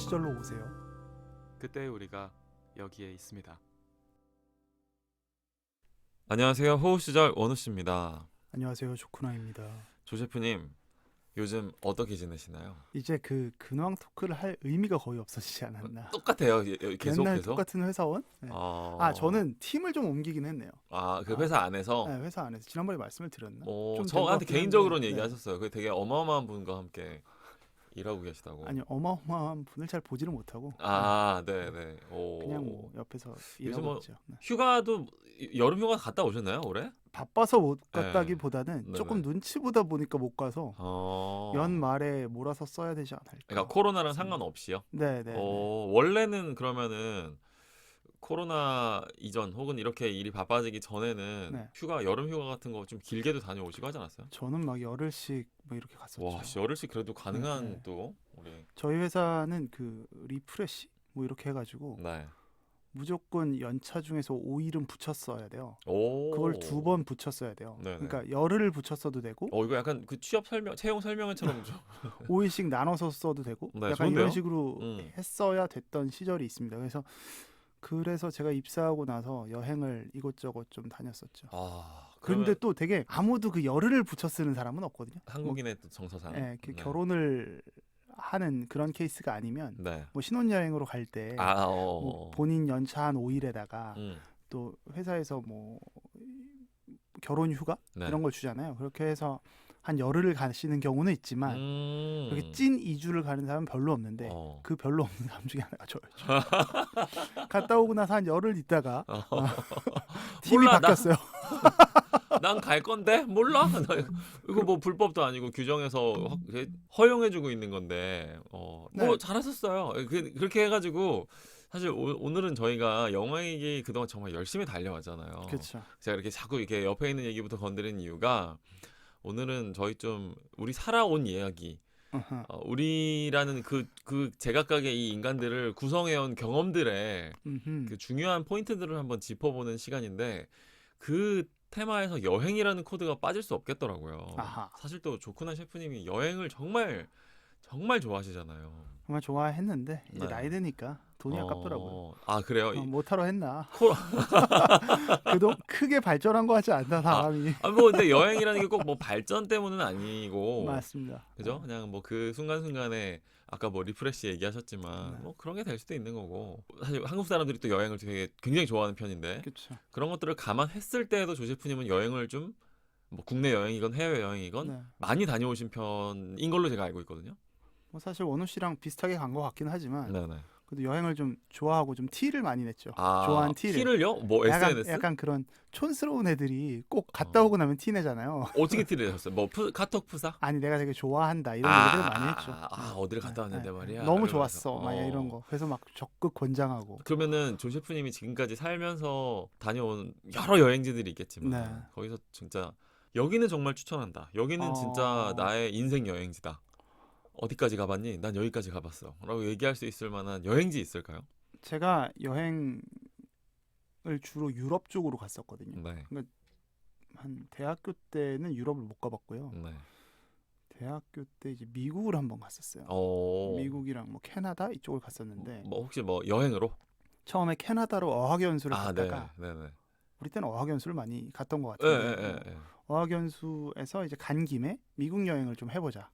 시절로 오세요. 그때 우리가 여기에 있습니다. 안녕하세요. 호우 시절 원우 씨입니다. 안녕하세요, 조쿠나입니다. 조 셰프님, 요즘 어떻게 지내시나요? 이제 그 근황 토크를 할 의미가 거의 없어지지 않았나. 똑같아요. 계속 맨날 계속. 똑같은 회사원? 네. 어... 저는 팀을 좀 옮기긴 했네요. 그 회사 안에서. 네, 회사 안에서 지난번에 말씀을 드렸나? 좀 저한테 된것 같긴 개인적으로는 한데, 얘기하셨어요. 그 되게 어마어마한 분과 함께 일하고 계시다고. 아니 어마어마한 분을 잘 보지를 못하고 네네. 그냥 뭐 옆에서 요즘 일하고 뭐 있죠. 네. 휴가도 여름 휴가 갔다 오셨나요, 올해? 바빠서 못 네. 갔다기보다는 네네. 조금 눈치 보다 보니까 못 가서 연말에 몰아서 써야 되지 않을까. 그러니까 코로나랑 상관없이요? 네네. 원래는 그러면은 코로나 이전 혹은 이렇게 일이 바빠지기 전에는 네. 휴가, 여름 휴가 같은 거 좀 길게도 다녀오시고 하지 않았어요? 저는 막 열흘씩 뭐 이렇게 갔었죠. 와, 열흘씩 그래도 가능한 네. 또 우리. 저희 회사는 그 리프레시 뭐 이렇게 해가지고 네. 무조건 연차 중에서 5일은 붙였어야 돼요. 오. 그걸 2번 붙였어야 돼요. 네네. 그러니까 열흘을 붙였어도 되고 이거 약간 그 취업 설명, 채용 설명회처럼 좀. 5일씩 나눠서 써도 되고 네, 약간 좋은데요? 이런 식으로 음. 했어야 됐던 시절이 있습니다. 그래서 제가 입사하고 나서 여행을 이곳저곳 좀 다녔었죠. 그러면 그런데 또 되게 아무도 그 열흘을 붙여 쓰는 사람은 없거든요. 한국인의 또 정서상. 네, 네. 결혼을 하는 그런 케이스가 아니면 네. 뭐 신혼여행으로 갈 때 뭐 본인 연차 한 5일에다가 또 회사에서 뭐 결혼 휴가 네. 이런 걸 주잖아요. 그렇게 해서 한 열흘을 가시는 경우는 있지만 그렇게 찐 2주를 가는 사람은 별로 없는데 그 별로 없는 사람 중에 하나가 저였죠. 갔다 오고 나서 한 열흘 있다가 팀이 몰라, 바뀌었어요. 난 갈 건데 몰라. 이거 뭐 불법도 아니고 규정에서 허용해주고 있는 건데 뭐 네. 잘하셨어요. 그렇게 해가지고 사실 오늘은 저희가 영화 얘기 그동안 정말 열심히 달려왔잖아요. 그렇죠. 제가 이렇게 자꾸 이렇게 옆에 있는 얘기부터 건드리는 이유가 오늘은 저희 좀 우리 살아온 이야기, 우리라는 그 제각각의 이 인간들을 구성해온 경험들의 그 중요한 포인트들을 한번 짚어보는 시간인데 그 테마에서 여행이라는 코드가 빠질 수 없겠더라고요. 아하. 사실 또 조쿠나 셰프님이 여행을 정말 정말 좋아하시잖아요. 정말 좋아했는데 이제 네. 나이 드니까 돈이 아깝더라고요. 그래요? 못하러 했나? 그동 크게 발전한 것 같지 않다 사람이. 뭐 근데 여행이라는 게 꼭 뭐 발전 때문은 아니고 맞습니다. 그죠? 그냥 뭐 그 순간순간에 아까 뭐 리프레시 얘기하셨지만 뭐 그런 게 될 수도 있는 거고 사실 한국 사람들이 또 여행을 되게 굉장히 좋아하는 편인데 그렇죠. 그런 것들을 감안했을 때에도 조 셰프님은 여행을 좀 뭐 국내 여행이건 해외 여행이건 많이 다녀오신 편인 걸로 제가 알고 있거든요. 뭐 사실 원우 씨랑 비슷하게 간 것 같긴 하지만 네네. 그래도 여행을 좀 좋아하고 좀 티를 많이 냈죠. 좋아하는 티를. 티를요? 뭐 SNS? 약간 그런 촌스러운 애들이 꼭 갔다 오고 나면 티 내잖아요. 어떻게 티를 내셨어요? 뭐 카톡 푸사? 아니 내가 되게 좋아한다 이런 얘기들을 많이 했죠. 어디를 갔다 왔는데 말이야. 너무 좋았어. 막 이런 거. 그래서 막 적극 권장하고. 그러면은 조 셰프님이 지금까지 살면서 다녀온 여러 여행지들이 있겠지만 거기서 진짜 여기는 정말 추천한다. 여기는 진짜 나의 인생 여행지다. 어디까지 가봤니? 난 여기까지 가봤어. 라고 얘기할 수 있을 만한 여행지 있을까요? 제가 여행을 주로 유럽 쪽으로 갔었거든요. 네. 그러니까 한 대학교 때는 유럽을 못 가봤고요. 네. 대학교 때 이제 미국을 한번 갔었어요. 미국이랑 뭐 캐나다 이쪽을 갔었는데 뭐 혹시 뭐 여행으로? 처음에 캐나다로 어학연수를 갔다가 네네. 우리 때는 어학연수를 많이 갔던 것 같은데 어학연수에서 이제 간 김에 미국 여행을 좀 해보자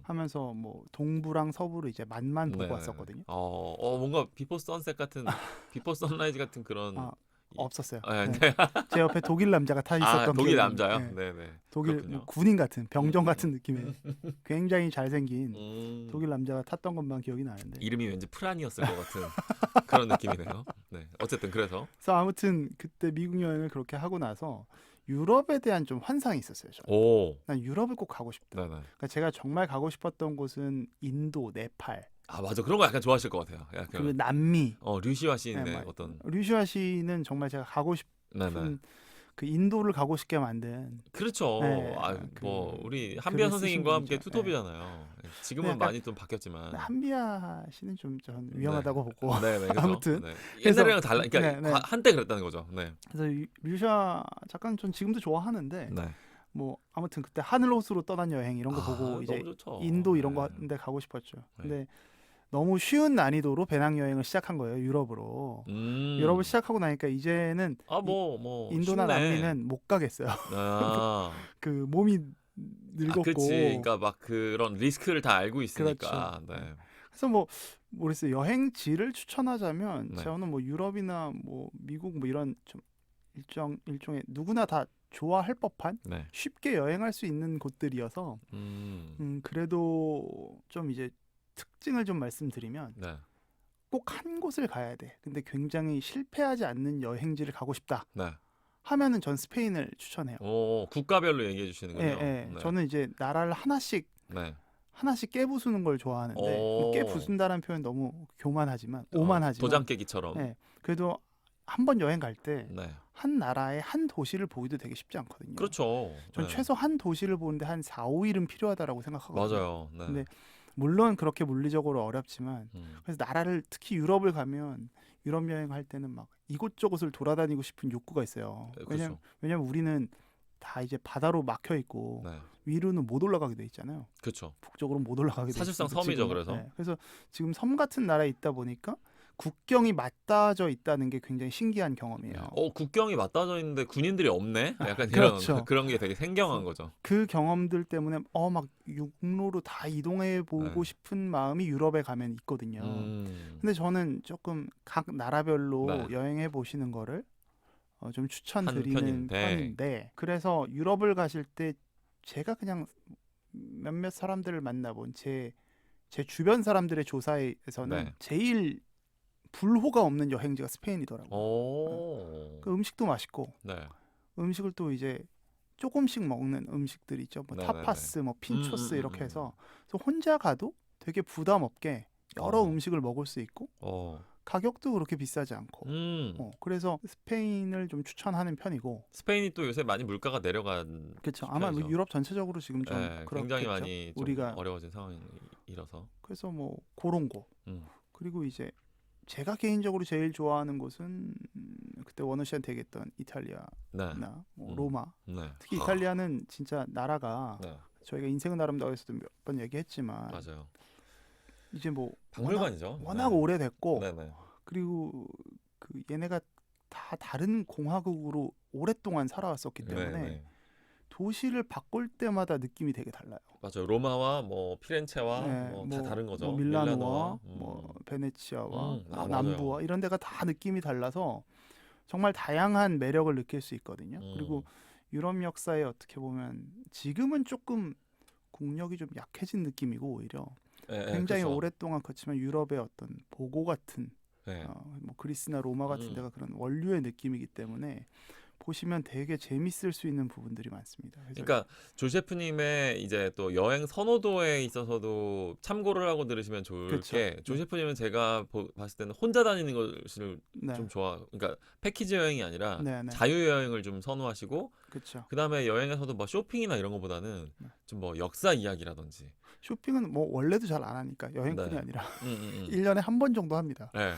하면서 뭐 동부랑 서부를 이제 맛만 보고 왔었거든요. 뭔가 비포 선셋 같은 비포 선라이즈 같은 그런 없었어요. 네. 제 옆에 독일 남자가 타 있었던 독일 남자요? 네네. 독일 뭐 군인 같은 병정 같은 느낌의 굉장히 잘생긴 독일 남자가 탔던 것만 기억이 나는데 이름이 왠지 프란이었을 것 같은 그런 느낌이네요. 네. 어쨌든 그래서 아무튼 그때 미국 여행을 그렇게 하고 나서 유럽에 대한 좀 환상이 있었어요. 저는. 난 유럽을 꼭 가고 싶다. 그러니까 제가 정말 가고 싶었던 곳은 인도, 네팔. 맞아. 그런 거 약간 좋아하실 것 같아요. 그리고 남미. 류시화 씨인데 어떤 류시화 씨는 정말 제가 가고 싶은 그 인도를 가고 싶게 만든. 그렇죠. 뭐 우리 한비아 선생님과 함께 투톱이잖아요. 지금은 많이 좀 바뀌었지만 한비아 씨는 좀 전 위험하다고 보고. 그렇죠. 아무튼 옛날이랑 달라. 그러니까 한때 그랬다는 거죠. 네. 그래서 류시아 작가는 전 지금도 좋아하는데. 뭐 아무튼 그때 하늘옷으로 떠난 여행 이런 거 보고 이제 좋죠. 인도 이런 거 데 가고 싶었죠. 근데 너무 쉬운 난이도로 배낭여행을 시작한 거예요. 유럽으로. 유럽을 시작하고 나니까 이제는 인도나 쉽네. 남미는 못 가겠어요. 아, 그 몸이 늙었고. 그치. 그러니까 막 그런 리스크를 다 알고 있으니까. 그렇죠. 네. 그래서 뭐 모르겠어요. 여행지를 추천하자면 네. 저는 뭐 유럽이나 뭐 미국 뭐 이런 좀 일종의 누구나 다 좋아할 법한 네. 쉽게 여행할 수 있는 곳들이어서 그래도 좀 이제 특징을 좀 말씀드리면 네. 꼭 한 곳을 가야 돼. 근데 굉장히 실패하지 않는 여행지를 가고 싶다. 네. 하면은 전 스페인을 추천해요. 오, 국가별로 얘기해 주시는군요. 예, 예. 네. 저는 이제 나라를 하나씩 네. 깨부수는 걸 좋아하는데 오. 깨부순다는 표현 너무 교만하지만 오만하지만 도장 깨기처럼. 예. 그래도 한 번 여행 갈 때 한 네. 나라의 한 도시를 보기도 되게 쉽지 않거든요. 그렇죠. 전 네. 최소 한 도시를 보는데 한 4, 5일은 필요하다라고 생각하거든요. 맞아요. 네. 근데 물론 그렇게 물리적으로 어렵지만 그래서 나라를 특히 유럽을 가면 유럽 여행할 때는 막 이곳저곳을 돌아다니고 싶은 욕구가 있어요. 그렇죠. 왜냐면 우리는 다 이제 바다로 막혀 있고 네. 위로는 못 올라가게 돼 있잖아요. 그렇죠. 북쪽으로 못 올라가게 돼 사실상 있으니까 섬이죠, 지금은. 그래서. 네. 그래서 지금 섬 같은 나라에 있다 보니까 국경이 맞닿아져 있다는 게 굉장히 신기한 경험이에요. 국경이 맞닿아져 있는데 군인들이 없네? 약간 그렇죠. 이런 그런 게 되게 생경한 거죠. 그 경험들 때문에 막 육로로 다 이동해 보고 네. 싶은 마음이 유럽에 가면 있거든요. 근데 저는 조금 각 나라별로 네. 여행해 보시는 거를 좀 추천드리는 편인데. 편인데 그래서 유럽을 가실 때 제가 그냥 몇몇 사람들을 만나본 제 주변 사람들의 조사에서는 네. 제일 불호가 없는 여행지가 스페인이더라고요. 오. 그 음식도 맛있고 네. 음식을 또 이제 조금씩 먹는 음식들 있죠. 뭐 네네네. 타파스, 뭐 핀초스 이렇게 음. 해서 그래서 혼자 가도 되게 부담 없게 여러 어. 음식을 먹을 수 있고 어. 가격도 그렇게 비싸지 않고 그래서 스페인을 좀 추천하는 편이고 스페인이 또 요새 많이 물가가 내려간 그렇죠. 아마 뭐 편이죠. 유럽 전체적으로 지금 좀 네, 그렇겠죠. 굉장히 많이 좀 우리가 어려워진 상황이라서. 그래서 뭐 그런 곳 음. 그리고 이제 제가 개인적으로 제일 좋아하는 곳은 그때 원우 씨한테 얘기했던 이탈리아나 네. 뭐 로마. 네. 특히 이탈리아는 진짜 나라가 네. 저희가 인생은 아름다워에서도 몇 번 얘기했지만 맞아요. 이제 뭐 박물관이죠. 워낙 네. 오래됐고 네네. 그리고 그 얘네가 다 다른 공화국으로 오랫동안 살아왔었기 때문에 네네. 도시를 바꿀 때마다 느낌이 되게 달라요. 맞아요. 로마와 뭐 피렌체와 네, 뭐 다 다른 거죠. 뭐 밀라노와 뭐 베네치아와 맞아요. 남부와 이런 데가 다 느낌이 달라서 정말 다양한 매력을 느낄 수 있거든요. 그리고 유럽 역사에 어떻게 보면 지금은 조금 국력이 좀 약해진 느낌이고 오히려 굉장히 그렇죠. 오랫동안 거치면 유럽의 어떤 보고 같은 네. 뭐 그리스나 로마 같은 데가 그런 원류의 느낌이기 때문에 보시면 되게 재밌을 수 있는 부분들이 많습니다. 그래서 그러니까 조 셰프님의 이제 또 여행 선호도에 있어서도 참고를 하고 들으시면 좋을 그쵸. 게 조 셰프님은 제가 봤을 때는 혼자 다니는 것을 네. 좀 그러니까 패키지 여행이 아니라 네, 네. 자유 여행을 좀 선호하시고 그렇죠. 그다음에 여행에서도 뭐 쇼핑이나 이런 것보다는 좀 뭐 역사 이야기라든지 쇼핑은 뭐 원래도 잘 안 하니까 여행뿐이 네. 아니라 1년에 1년에 한 번 정도 합니다. 네.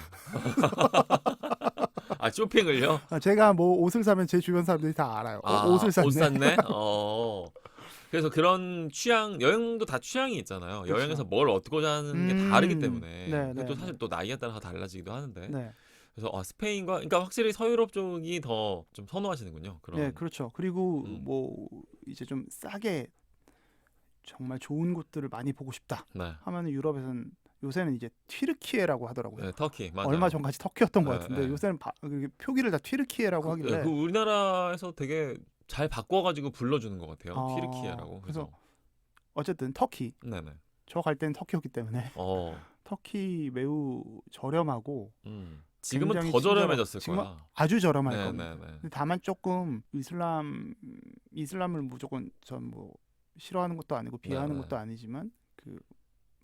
아, 쇼핑을요? 제가 뭐 옷을 사면 제 주변 사람들이 다 알아요. 옷을 샀네. 옷 샀네? 그래서 그런 여행도 다 취향이 있잖아요. 그쵸. 여행에서 뭘 얻고자 하는 게 다르기 때문에. 네, 그게 또 네, 사실 또 나이에 따라 달라지기도 하는데. 네. 그래서 스페인과, 그러니까 확실히 서유럽 쪽이 더 좀 선호하시는군요. 그런. 네, 그렇죠. 그리고 뭐 이제 좀 싸게 정말 좋은 곳들을 많이 보고 싶다 네. 하면은 유럽에서는 요새는 이제 튀르키예라고 하더라고요. 네, 터키 맞아요. 얼마 전까지 터키였던 것 네, 같은데 네. 요새는 표기를 다 튀르키예라고 하길래 우리나라에서 되게 잘 바꿔가지고 불러주는 것 같아요. 튀르키예라고. 그래서 어쨌든 터키. 네네. 저 갈 때는 터키였기 때문에 터키 매우 저렴하고 지금은 굉장히 더 저렴해졌을 지금은 거야. 아주 저렴할 네, 겁니다. 네, 네. 근데 다만 조금 이슬람을 무조건 전 뭐 싫어하는 것도 아니고 비하하는 네, 것도 아니지만 그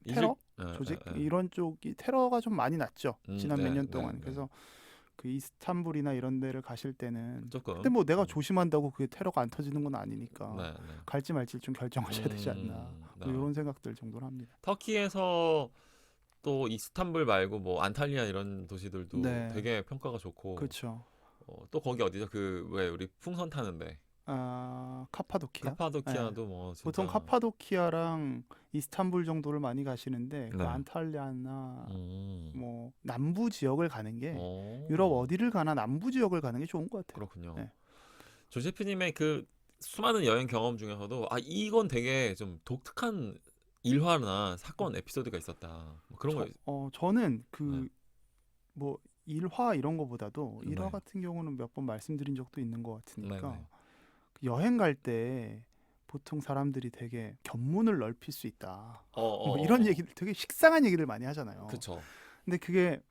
이집- 테러 네, 조직 네, 네. 이런 쪽이 테러가 좀 많이 났죠. 지난 네, 몇 년 네, 동안. 네. 그래서 그 이스탄불이나 이런 데를 가실 때는 조금. 근데 뭐 내가 조심한다고 그게 테러가 안 터지는 건 아니니까 네, 네. 갈지 말지 좀 결정하셔야 되지 않나. 네. 뭐 이런 생각들 정도로 합니다. 터키에서 또 이스탄불 말고 뭐 안탈리아 이런 도시들도 네. 되게 평가가 좋고 그렇죠. 또 거기 어디죠? 그 왜 우리 풍선 타는데 카파도키아. 카파도키아도 뭐 진짜 보통 카파도키아랑 이스탄불 정도를 많이 가시는데 그 네. 안탈리아나 뭐 남부 지역을 가는 게 오. 유럽 어디를 가나 남부 지역을 가는 게 좋은 것 같아요. 그렇군요. 네. 조세프님의 그 수많은 여행 경험 중에서도 이건 되게 좀 독특한 일화나 사건 에피소드가 있었다. 뭐 그런 거. 저는 네. 뭐 일화 이런 거보다도 일화 네. 같은 경우는 몇 번 말씀드린 적도 있는 것 같으니까 네네. 그 여행 갈 때 보통 사람들이 되게 견문을 넓힐 수 있다. 뭐 이런 얘기를 되게 식상한 얘기를 많이 하잖아요. 그렇죠. 근데 그게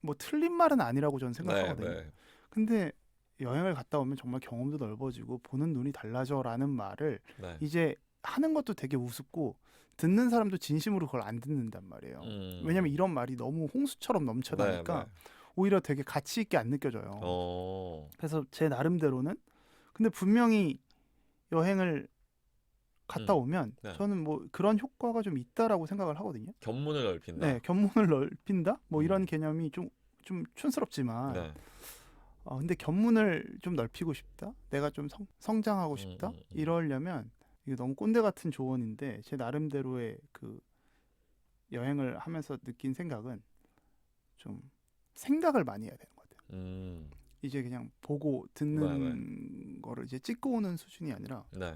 뭐 틀린 말은 아니라고 저는 생각하거든요. 네. 근데 여행을 갔다 오면 정말 경험도 넓어지고 보는 눈이 달라져라는 말을 네. 이제 하는 것도 되게 우습고 듣는 사람도 진심으로 그걸 안 듣는단 말이에요. 왜냐면 이런 말이 너무 홍수처럼 넘쳐나니까 네. 오히려 되게 가치 있게 안 느껴져요. 그래서 제 나름대로는 근데 분명히 여행을 갔다 오면 네. 저는 뭐 그런 효과가 좀 있다라고 생각을 하거든요. 견문을 넓힌다. 네, 견문을 넓힌다? 뭐 이런 개념이 좀 촌스럽지만 네. 근데 견문을 좀 넓히고 싶다? 내가 좀 성장하고 싶다? 이러려면 이게 너무 꼰대 같은 조언인데 제 나름대로의 그 여행을 하면서 느낀 생각은 좀 생각을 많이 해야 되는 것 같아요. 이제 그냥 보고 듣는 거를 이제 찍고 오는 수준이 아니라 네.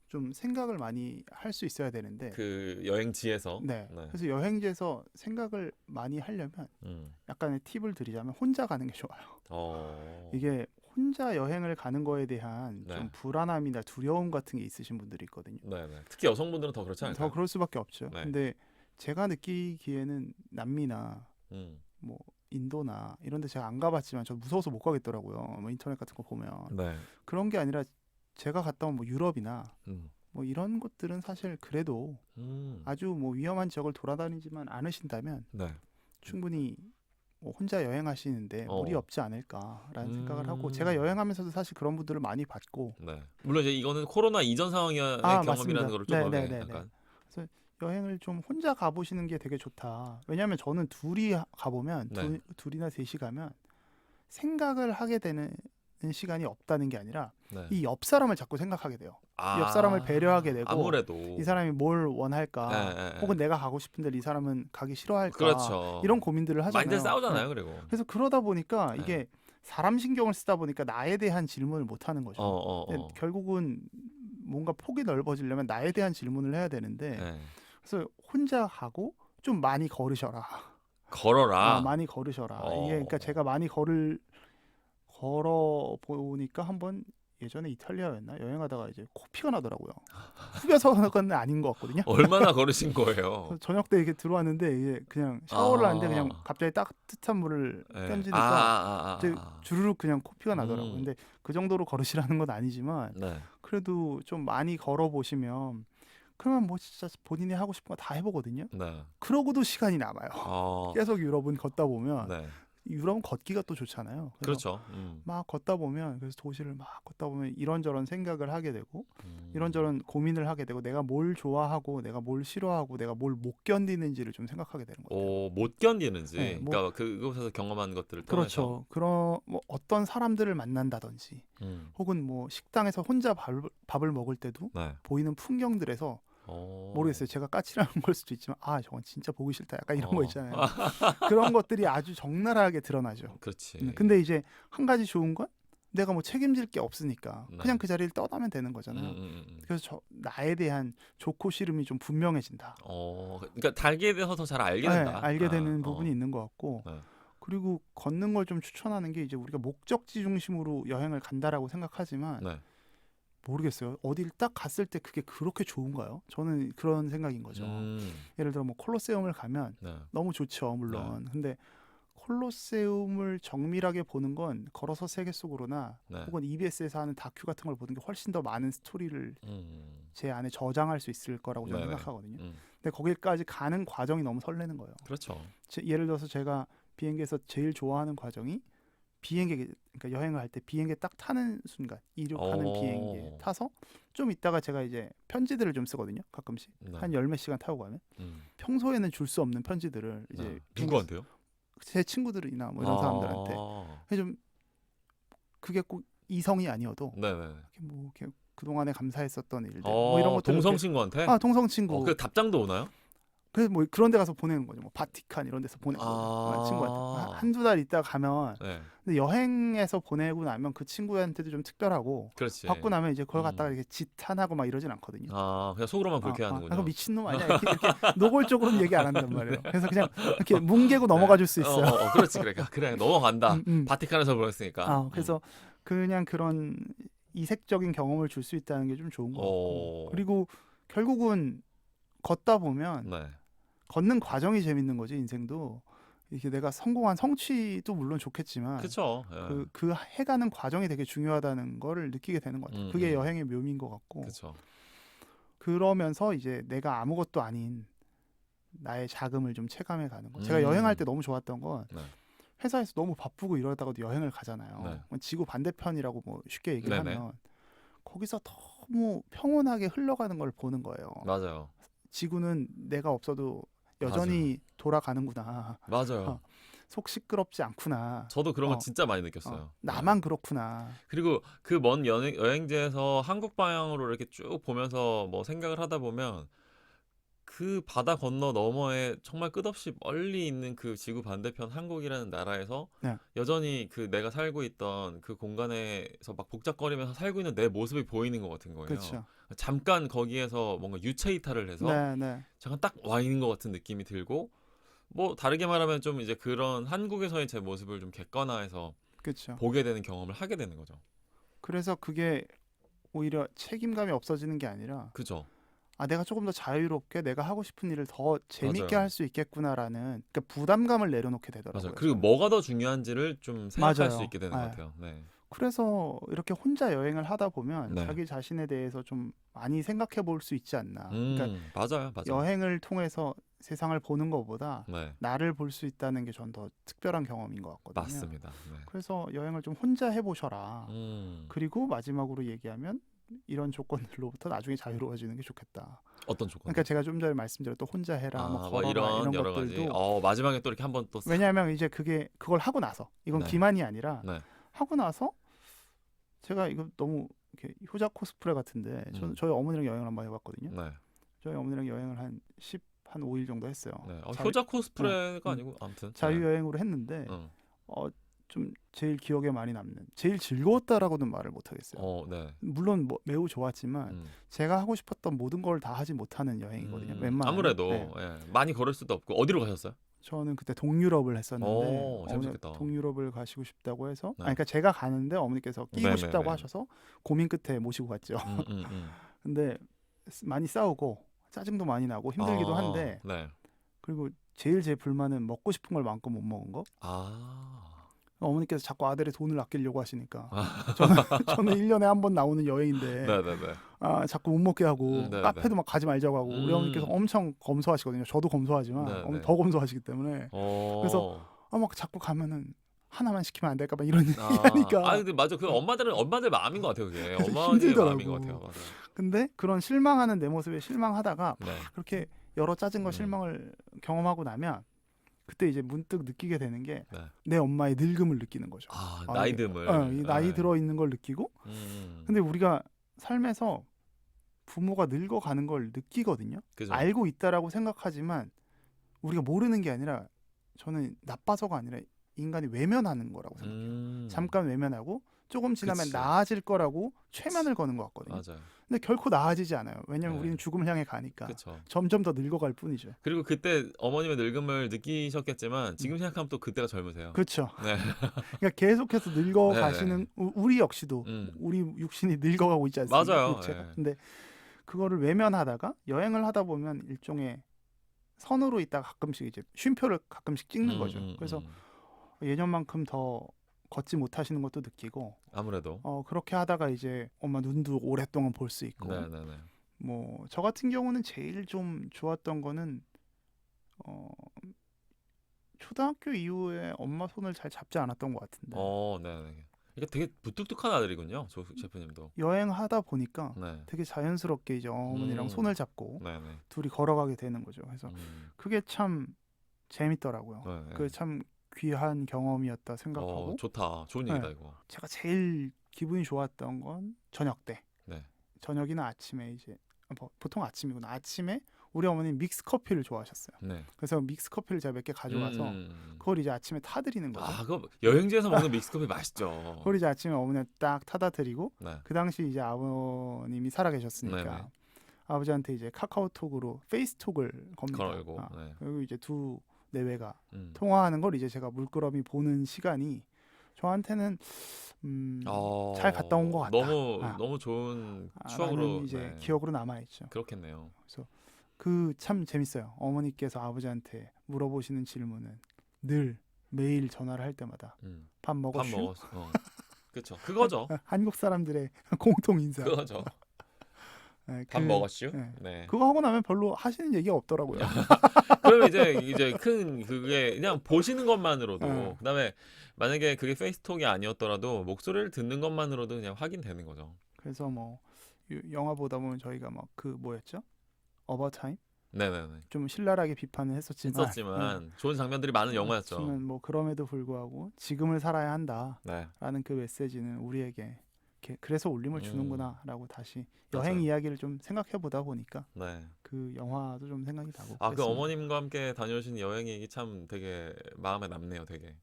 좀 생각을 많이 할 수 있어야 되는데 그 여행지에서 네. 그래서 여행지에서 생각을 많이 하려면 약간의 팁을 드리자면 혼자 가는 게 좋아요. 이게 혼자 여행을 가는 거에 대한 네. 좀 불안함이나 두려움 같은 게 있으신 분들이 있거든요. 네. 특히 여성분들은 더 그렇지 않을까요? 더 그럴 수밖에 없죠. 네. 근데 제가 느끼기에는 남미나 뭐 인도나 이런 데 제가 안 가봤지만 저 무서워서 못 가겠더라고요. 뭐 인터넷 같은 거 보면. 네. 그런 게 아니라 제가 갔다 온 뭐 유럽이나 뭐 이런 곳들은 사실 그래도 아주 뭐 위험한 지역을 돌아다니지만 않으신다면 네. 충분히 뭐 혼자 여행하시는데 무리 없지 않을까라는 생각을 하고 제가 여행하면서도 사실 그런 분들을 많이 봤고 네. 물론 이제 이거는 코로나 이전 상황의 경험이라는 거를 좀 약간 그래서 여행을 좀 혼자 가보시는 게 되게 좋다. 왜냐하면 저는 둘이 가보면 둘이나 셋이 가면 생각을 하게 되는 시간이 없다는 게 아니라 이 옆 사람을 자꾸 생각하게 돼요. 옆 사람을 배려하게 되고 아무래도 이 사람이 뭘 원할까 혹은 내가 가고 싶은데 이 사람은 가기 싫어할까 그렇죠. 이런 고민들을 하잖아요. 많이들 싸우잖아요. 그리고 그래서 그러다 보니까 이게 사람 신경을 쓰다 보니까 나에 대한 질문을 못 하는 거죠. 결국은 뭔가 폭이 넓어지려면 나에 대한 질문을 해야 되는데 그래서 혼자 가고 좀 많이 걸으셔라. 많이 걸으셔라. 이게 그러니까 제가 많이 걸어 보니까 한번 예전에 이탈리아였나 여행하다가 이제 코피가 나더라고요. 후벼서는 아닌 것 같거든요. 얼마나 걸으신 거예요? 저녁 때 이렇게 들어왔는데 이게 그냥 샤워를 하는데 그냥 갑자기 따뜻한 물을 껴지니까 이제 주르륵 그냥 코피가 나더라고요. 근데 그 정도로 걸으시라는 건 아니지만 그래도 좀 많이 걸어 보시면 그러면 뭐 진짜 본인이 하고 싶은 거 다 해보거든요. 그러고도 시간이 남아요. 계속 유럽은 걷다 보면 유럽은 걷기가 또 좋잖아요. 그렇죠. 막 걷다 보면 그래서 도시를 막 걷다 보면 이런저런 생각을 하게 되고 이런저런 고민을 하게 되고 내가 뭘 좋아하고 내가 뭘 싫어하고 내가 뭘 못 견디는지를 좀 생각하게 되는 거예요. 못 견디는지. 그러니까 그곳에서 경험한 것들을 통해서. 그렇죠. 그런 뭐 어떤 사람들을 만난다든지 혹은 뭐 식당에서 혼자 밥을 먹을 때도 보이는 풍경들에서 모르겠어요. 제가 까칠한 걸 수도 있지만 저건 진짜 보기 싫다. 약간 이런 거 있잖아요. 그런 것들이 아주 적나라하게 드러나죠. 그렇지. 근데 이제 한 가지 좋은 건 내가 뭐 책임질 게 없으니까 그냥 그 자리를 떠나면 되는 거잖아요. 그래서 나에 대한 좋고 싫음이 좀 분명해진다. 그러니까 달기에 대해서 더 잘 알게 된다. 알게 되는 부분이 있는 것 같고 그리고 걷는 걸 좀 추천하는 게 이제 우리가 목적지 중심으로 여행을 간다라고 생각하지만 모르겠어요. 어딜 딱 갔을 때 그게 그렇게 좋은가요? 저는 그런 생각인 거죠. 예를 들어 뭐 콜로세움을 가면 너무 좋죠, 물론. 근데 콜로세움을 정밀하게 보는 건 걸어서 세계 속으로나 혹은 EBS에서 하는 다큐 같은 걸 보는 게 훨씬 더 많은 스토리를 제 안에 저장할 수 있을 거라고 저는 생각하거든요. 근데 거기까지 가는 과정이 너무 설레는 거예요. 그렇죠. 예를 들어서 제가 비행기에서 제일 좋아하는 과정이 그러니까 여행을 할 때 비행기 딱 타는 순간 이륙하는 비행기에 타서 좀 있다가 제가 이제 편지들을 좀 쓰거든요. 가끔씩 한 10몇 시간 타고 가면 평소에는 줄 수 없는 편지들을 이제 누구한테요? 제 친구들이나 뭐 이런 사람들한테 좀 그게 꼭 이성이 아니어도 네네. 이렇게 그동안에 감사했었던 일들 뭐 이런 것들 동성 친구한테? 동성 친구 그 답장도 오나요? 그래서 뭐 그런 데 가서 보내는 거죠. 뭐 바티칸 이런 데서 보내는 거죠. 친구한테 한두 달 있다 가면 네. 근데 여행에서 보내고 나면 그 친구한테도 좀 특별하고 그렇지. 받고 나면 이제 그걸 갖다가 이렇게 지탄하고 막 이러진 않거든요. 그냥 속으로만 그렇게 하는군요. 그 미친놈 아니야 이렇게 노골적으로는 얘기 안 한단 말이에요. 그래서 그냥 이렇게 뭉개고 넘어가 줄 수 있어요. 그렇지. 그래 넘어간다. 바티칸에서 보냈으니까. 그래서 그냥 그런 이색적인 경험을 줄 수 있다는 게 좀 좋은 것 같고 그리고 결국은 걷다 보면 네. 걷는 과정이 재밌는 거지 인생도. 이게 내가 성공한 성취도 물론 좋겠지만 그렇죠. 그 해가는 과정이 되게 중요하다는 거를 느끼게 되는 것 같아요. 그게 여행의 묘미인 것 같고. 그렇죠. 그러면서 이제 내가 아무것도 아닌 나의 자금을 좀 체감해 가는 거. 제가 여행할 때 너무 좋았던 건 네. 회사에서 너무 바쁘고 이러다가도 여행을 가잖아요. 네. 지구 반대편이라고 뭐 쉽게 얘기를 네네. 하면 거기서 너무 평온하게 흘러가는 걸 보는 거예요. 맞아요. 지구는 내가 없어도 여전히 돌아가는구나. 맞아요. 속 시끄럽지 않구나. 저도 그런 걸 진짜 많이 느꼈어요. 나만 그렇구나. 그리고 그 먼 여행지에서 한국 방향으로 이렇게 쭉 보면서 뭐 생각을 하다 보면 그 바다 건너 너머에 정말 끝없이 멀리 있는 그 지구 반대편 한국이라는 나라에서 네. 여전히 그 내가 살고 있던 그 공간에서 막 복잡거리면서 살고 있는 내 모습이 보이는 것 같은 거예요. 그렇죠. 잠깐 거기에서 뭔가 유체 이탈을 해서 네. 잠깐 딱 와 있는 것 같은 느낌이 들고 뭐 다르게 말하면 좀 이제 그런 한국에서의 제 모습을 좀 객관화해서 그렇죠. 보게 되는 경험을 하게 되는 거죠. 그래서 그게 오히려 책임감이 없어지는 게 아니라 그죠. 내가 조금 더 자유롭게 내가 하고 싶은 일을 더 재밌게 맞아요. 할 수 있겠구나라는 그러니까 부담감을 내려놓게 되더라고요. 맞아요. 그리고 뭐가 더 중요한지를 좀 생각할 수 있게 되는 것 네. 같아요. 네. 그래서 이렇게 혼자 여행을 하다 보면 네. 자기 자신에 대해서 좀 많이 생각해 볼 수 있지 않나. 그러니까 맞아요. 여행을 통해서 세상을 보는 것보다 네. 나를 볼 수 있다는 게 전 더 특별한 경험인 것 같거든요. 맞습니다. 네. 그래서 여행을 좀 혼자 해보셔라. 그리고 마지막으로 얘기하면 이런 조건들로부터 나중에 자유로워지는 게 좋겠다. 어떤 조건? 그러니까 제가 좀 전에 말씀드렸던 혼자 해라, 뭐 걸어라 이런 여러 것들도 가지. 마지막에 또 이렇게 한번 또 왜냐하면 이제 그걸 하고 나서 이건 네. 기만이 아니라 네. 하고 나서 제가 이거 너무 이렇게 효자 코스프레 같은데 저희 어머니랑 여행을 한번 해봤거든요. 네. 저희 어머니랑 여행을 한 5일 정도 했어요. 네. 효자 코스프레가 아니고 아무튼 자유여행으로 했는데 좀 제일 기억에 많이 남는 제일 즐거웠다라고는 말을 못하겠어요. 네. 물론 뭐 매우 좋았지만 제가 하고 싶었던 모든 걸 다 하지 못하는 여행이거든요. 웬만하면. 아무래도 네. 많이 걸을 수도 없고. 어디로 가셨어요? 저는 그때 동유럽을 했었는데 재밌겠다. 동유럽을 가시고 싶다고 해서 네. 그러니까 제가 가는데 어머니께서 끼고 네네네. 싶다고 하셔서 고민 끝에 모시고 갔죠. 근데 많이 싸우고 짜증도 많이 나고 힘들기도 한데 네. 그리고 제일 제 불만은 먹고 싶은 걸 마음껏 못 먹은 거. 어머니께서 자꾸 아들의 돈을 아끼려고 하시니까 저는 1년에 한 번 나오는 여행인데 네네네. 자꾸 못 먹게 하고 네네. 카페도 막 가지 말자고 하고 우리 어머니께서 엄청 검소하시거든요. 저도 검소하지만 네네. 어머니 더 검소하시기 때문에 그래서 막 자꾸 가면은 하나만 시키면 안 될까 봐 이런 얘기하니까. 근데 맞아. 그 엄마들 마음인 것 같아요. 그게 엄마의 힘들더라고. 마음인 것 같아요. 맞아요. 근데 그런 실망하는 내 모습에 실망하다가 네. 그렇게 여러 짜증과 실망을 경험하고 나면 그때 이제 문득 느끼게 되는 게 내 엄마의 늙음을 느끼는 거죠. 나이듦을. 이 나이 들어 있는 걸 느끼고. 근데 우리가 삶에서 부모가 늙어가는 걸 느끼거든요. 그죠. 알고 있다라고 생각하지만 우리가 모르는 게 아니라 저는 나빠서가 아니라 인간이 외면하는 거라고 생각해요. 잠깐 외면하고 조금 지나면 그치. 나아질 거라고 최면을 거는 것 같거든요. 맞아요. 근데 결코 나아지지 않아요. 왜냐하면 우리는 죽음을 향해 가니까 그쵸. 점점 더 늙어갈 뿐이죠. 그리고 그때 어머님의 늙음을 느끼셨겠지만 지금 생각하면 또 그때가 젊으세요. 그렇죠. 네. 그러니까 계속해서 늙어가시는 우리 역시도 우리 육신이 늙어가고 있지 않습니까? 맞아요. 육체가. 근데 그거를 외면하다가 여행을 하다 보면 일종의 선으로 있다가 가끔씩 이제 쉼표를 가끔씩 찍는 거죠. 그래서 예년만큼 더 걷지 못하시는 것도 느끼고 아무래도 그렇게 하다가 이제 엄마 눈도 오랫동안 볼 수 있고 네네네. 뭐 저 같은 경우는 제일 좀 좋았던 거는 초등학교 이후에 엄마 손을 잘 잡지 않았던 것 같은데 네네. 이게 되게 무뚝뚝한 아들이군요, 조 셰프님도. 여행하다 보니까 네. 되게 자연스럽게 이제 어머니랑 손을 잡고 네네. 둘이 걸어가게 되는 거죠. 그래서 그게 참 재밌더라고요. 네. 그게 참 귀한 경험이었다 생각하고 좋다. 좋은 얘기다 이거. 제가 제일 기분이 좋았던 건 저녁 때. 네. 저녁이나 아침에 이제 보통 아침이구나. 아침에 우리 어머니 믹스 커피를 좋아하셨어요. 네. 그래서 믹스 커피를 제가 몇 개 가져가서 그걸 이제 아침에 타드리는 거죠. 아, 그 여행지에서 먹는 믹스커피 맛있죠. 그걸 이제 아침에 어머니한테 딱 타다 드리고 네. 그 당시 이제 아버님이 살아계셨으니까 네네. 아버지한테 이제 카카오톡으로 페이스톡을 겁니다. 걸고. 네. 그리고 이제 두 내외가 음. 통화하는 걸 이제 제가 물끄러미 보는 시간이 저한테는 잘 갔다 온 것 같다. 너무 좋은 추억으로 라는 이제 네. 기억으로 남아 있죠. 그렇겠네요. 그래서 그 참 재밌어요. 어머니께서 아버지한테 물어보시는 질문은 늘 매일 전화를 할 때마다 밥 밥 먹었슈? 먹었어. 그렇죠. 그거죠. 한국 사람들의 공통 인사. 그거죠. 네, 밥 먹었슈? 네. 네. 그거 하고 나면 별로 하시는 얘기가 없더라고요. 그러면 이제 큰 그게 그냥 보시는 것만으로도 네. 그다음에 만약에 그게 페이스톡이 아니었더라도 목소리를 듣는 것만으로도 그냥 확인되는 거죠. 그래서 뭐 영화 보다 보면 저희가 막 그 뭐였죠? 어바타임? 네네네. 좀 신랄하게 비판을 했었지만 좋은 장면들이 많은 영화였죠. 그렇지만 뭐 그럼에도 불구하고 지금을 살아야 한다라는 네. 그 메시지는 우리에게 그래서 울림을 주는구나라고 다시 맞아요. 여행 이야기를 좀 생각해 보다 보니까 네. 그 영화도 좀 생각이 나고. 아, 그 그랬습니다. 어머님과 함께 다녀오신 여행 얘기 참 되게 마음에 남네요, 되게.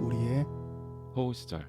우리의 호우 시절.